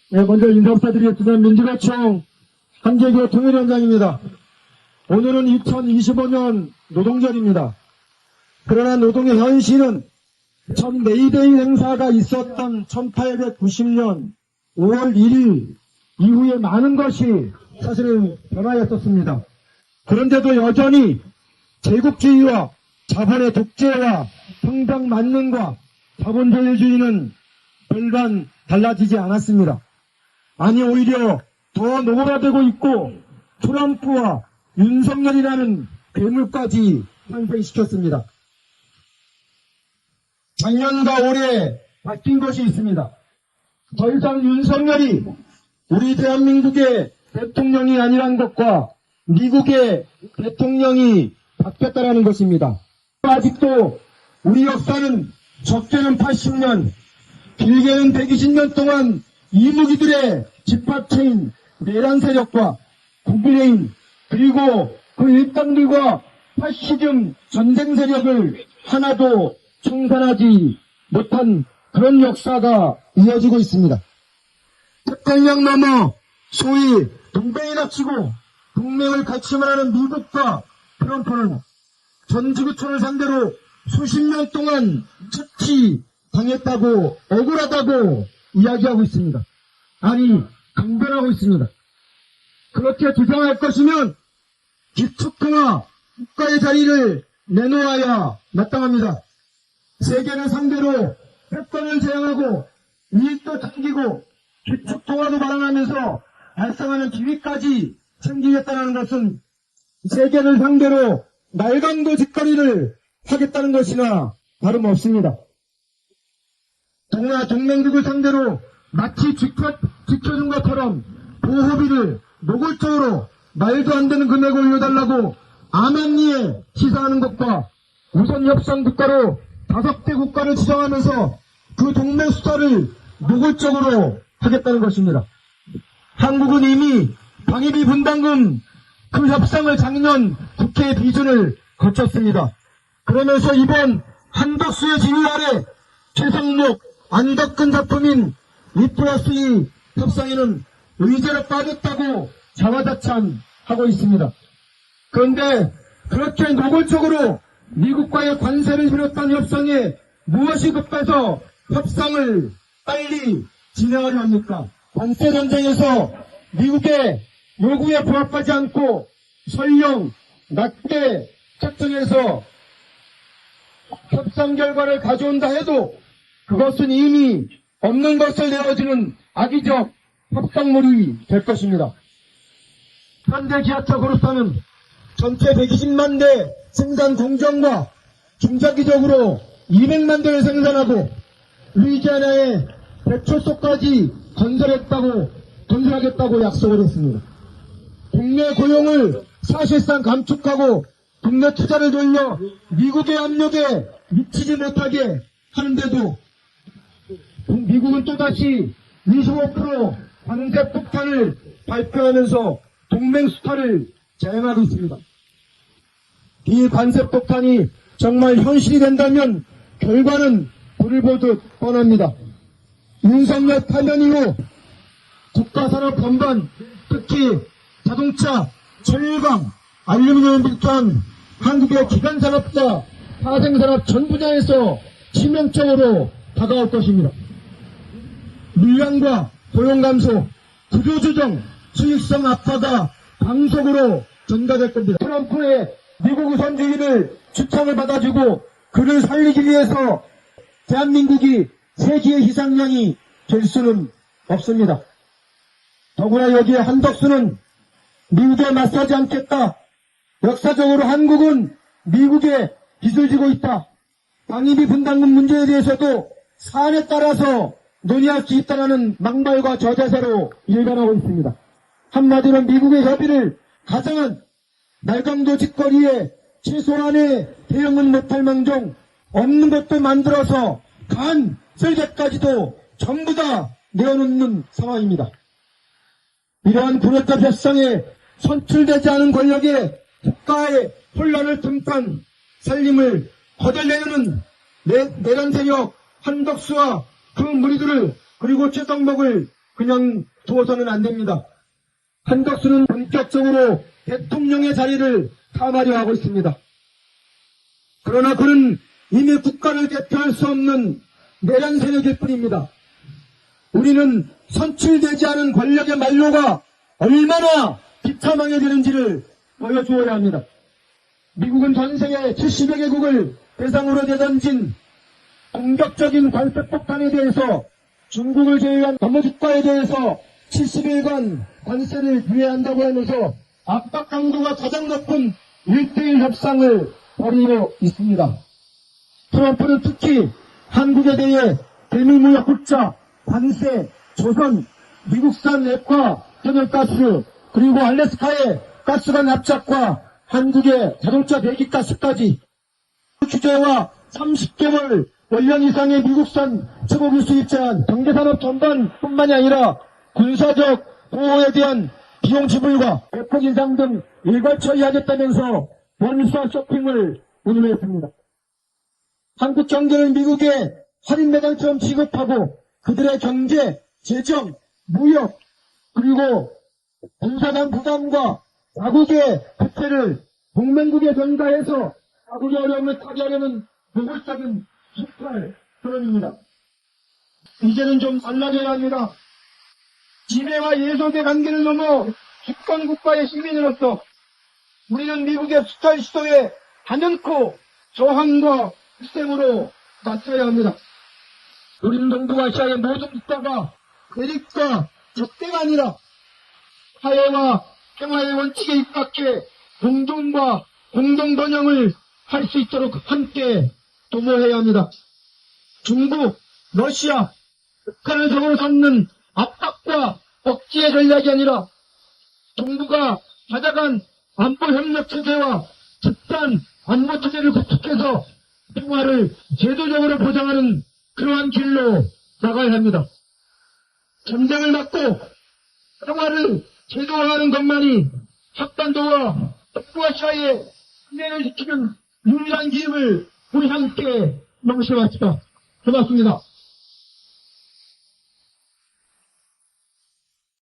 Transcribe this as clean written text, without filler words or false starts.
네, 먼저 인사드리겠습니다. 민주노총 한재규 통일위원장입니다. 오늘은 2025년 노동절입니다. 그러나 노동의 현실은 전 메이데이 행사가 있었던 1890년 5월 1일 이후에 많은 것이 사실은 변화했었습니다. 그런데도 여전히 제국주의와 자본의 독재와 평등 만능과 자본주의주의는 별반 달라지지 않았습니다. 아니 오히려 더 노골화되고 있고 트럼프와 윤석열이라는 괴물까지 탄생시켰습니다. 작년과 올해 바뀐 것이 있습니다. 더 이상 윤석열이 우리 대한민국의 대통령이 아니란 것과 미국의 대통령이 바뀌었다는 것입니다. 아직도 우리 역사는 적게는 80년, 길게는 120년 동안 이무기들의 집합체인 내란 세력과 국민의힘 그리고 그 일당들과 파시즘 전쟁 세력을 하나도 청산하지 못한 그런 역사가 이어지고 있습니다. 태평양 넘어 소위 동맹이나 치고 동맹을 같이 말하는 미국과 트럼프는 전 지구촌을 상대로 수십 년 동안 착취당했다고 억울하다고 이야기하고 있습니다. 아니 강변하고 있습니다. 그렇게 주장할 것이면 기축통화 국가의 자리를 내놓아야 마땅합니다. 세계를 상대로 패권을 제한하고 이익도 챙기고 기축통화도 발언하면서 발생하는 기회까지 챙기겠다는 것은 세계를 상대로 말강도 짓거리를 하겠다는 것이나 다름없습니다. 동아 동맹국을 상대로 마치 지켜준 것처럼 보호비를 노골적으로 말도 안 되는 금액을 올려달라고 암암리에 시사하는 것과 우선 협상 국가로 5개 국가를 지정하면서 그 동맹 수사를 노골적으로 하겠다는 것입니다. 한국은 이미 방위비 분담금 그 협상을 작년 국회 비준을 거쳤습니다. 그러면서 이번 한덕수의 지휘 아래 최상목 안덕근 작품인 2+2 협상에는 의제로 빠졌다고 자화자찬하고 있습니다. 그런데 그렇게 노골적으로 미국과의 관세를 비롯한 협상에 무엇이 급해서 협상을 빨리 진행하려 합니까? 관세 전쟁에서 미국의 요구에 부합하지 않고 설령 낮게 책정해서 협상 결과를 가져온다 해도 그것은 이미 없는 것을 내어주는 악의적 협상물이 될 것입니다. 현대 기아차 그룹사는 전체 120만 대 생산 공정과 중장기적으로 200만 대를 생산하고 루이지아나에 배출소까지 건설하겠다고 약속을 했습니다. 국내 고용을 사실상 감축하고 국내 투자를 돌려 미국의 압력에 미치지 못하게 하는데도 미국은 또다시 25% 관세 폭탄을 발표하면서 동맹 수탈을 자행하고 있습니다. 이 관세 폭탄이 정말 현실이 된다면 결과는 불을 보듯 뻔합니다. 윤석열 파면 이후 국가산업 전반, 특히 자동차, 철강, 알루미늄을 비롯한 한국의 기간산업과 파생산업 전 분야에서 치명적으로 다가올 것입니다. 물량과 고용 감소, 구조조정, 수익성 악화가 강속으로 전가될 겁니다. 트럼프의 미국 우선주의를 추천을 받아주고 그를 살리기 위해서 대한민국이 세계의 희생양이 될 수는 없습니다. 더구나 여기에 한덕수는 미국에 맞서지 않겠다. 역사적으로 한국은 미국에 빚을 지고 있다. 방위비 분담금 문제에 대해서도 사안에 따라서 논의할 수 있다는 망발과 저자세로 일관하고 있습니다. 한마디로 미국의 협의를 가장한 말강도 짓거리에 최소한의 대응은 못할 망정 없는 것도 만들어서 간 쓸개까지도 전부 다 내어놓는 상황입니다. 이러한 불협적 협상에 선출되지 않은 권력에 국가의 혼란을 틈탄 살림을 거덜내는 내란 세력 한덕수와 그 무리들을 그리고 최성목을 그냥 두어서는 안 됩니다. 한덕수는 본격적으로 대통령의 자리를 탐하려 하고 있습니다. 그러나 그는 이미 국가를 대표할 수 없는 내란 세력일 뿐입니다. 우리는 선출되지 않은 권력의 만료가 얼마나 비참하게 되는지를 보여주어야 합니다. 미국은 전 세계 70여 개국을 대상으로 내던진 공격적인 관세 폭탄에 대해서 중국을 제외한 나머지 국가에 대해서 70일간 관세를 유예한다고 하면서 압박 강도가 가장 높은 1대1 협상을 벌이고 있습니다. 트럼프는 특히 한국에 대해 대미무역 흑자, 관세, 조선, 미국산 액화,天然가스, 그리고 알래스카의 가스관 납작과 한국의 자동차 배기가스까지 규제와 30개월 원년 이상의 미국산 초고기 수입 제한, 경제산업 전반뿐만이 아니라 군사적 보호에 대한 비용 지불과 대폭 인상 등 일괄 처리하겠다면서 원수와 쇼핑을 운운했습니다. 한국 경제를 미국의 할인매장처럼 취급하고 그들의 경제, 재정, 무역, 그리고 군사상 부담과 자국의 부채를 동맹국에 전가해서 자국의 어려움을 타개하려는 노골적인 수탈 선언입니다. 이제는 좀 달라져야 합니다. 지배와 예속의 관계를 넘어 주권국가의 시민으로서 우리는 미국의 수탈 시도에 단연코 저항과 희생으로 맞서야 합니다. 우리는 동북아시아의 모든 국가가 대립과 적대가 아니라 화해와 평화의 원칙에 입각해 공존과 공동번영을 할 수 있도록 함께 도모해야 합니다. 중국, 러시아, 북한을 적으로 삼는 압박과 억지의 전략이 아니라 정부가 가져간 안보협력 체제와 집단 안보 체제를 구축해서 평화를 제도적으로 보장하는 그러한 길로 나가야 합니다. 전쟁을 막고 평화를 제도화하는 것만이 학단도와 동북아시아의 안녕을 지키는 유일한 길을 우리 함께 명심합시다. 고맙습니다.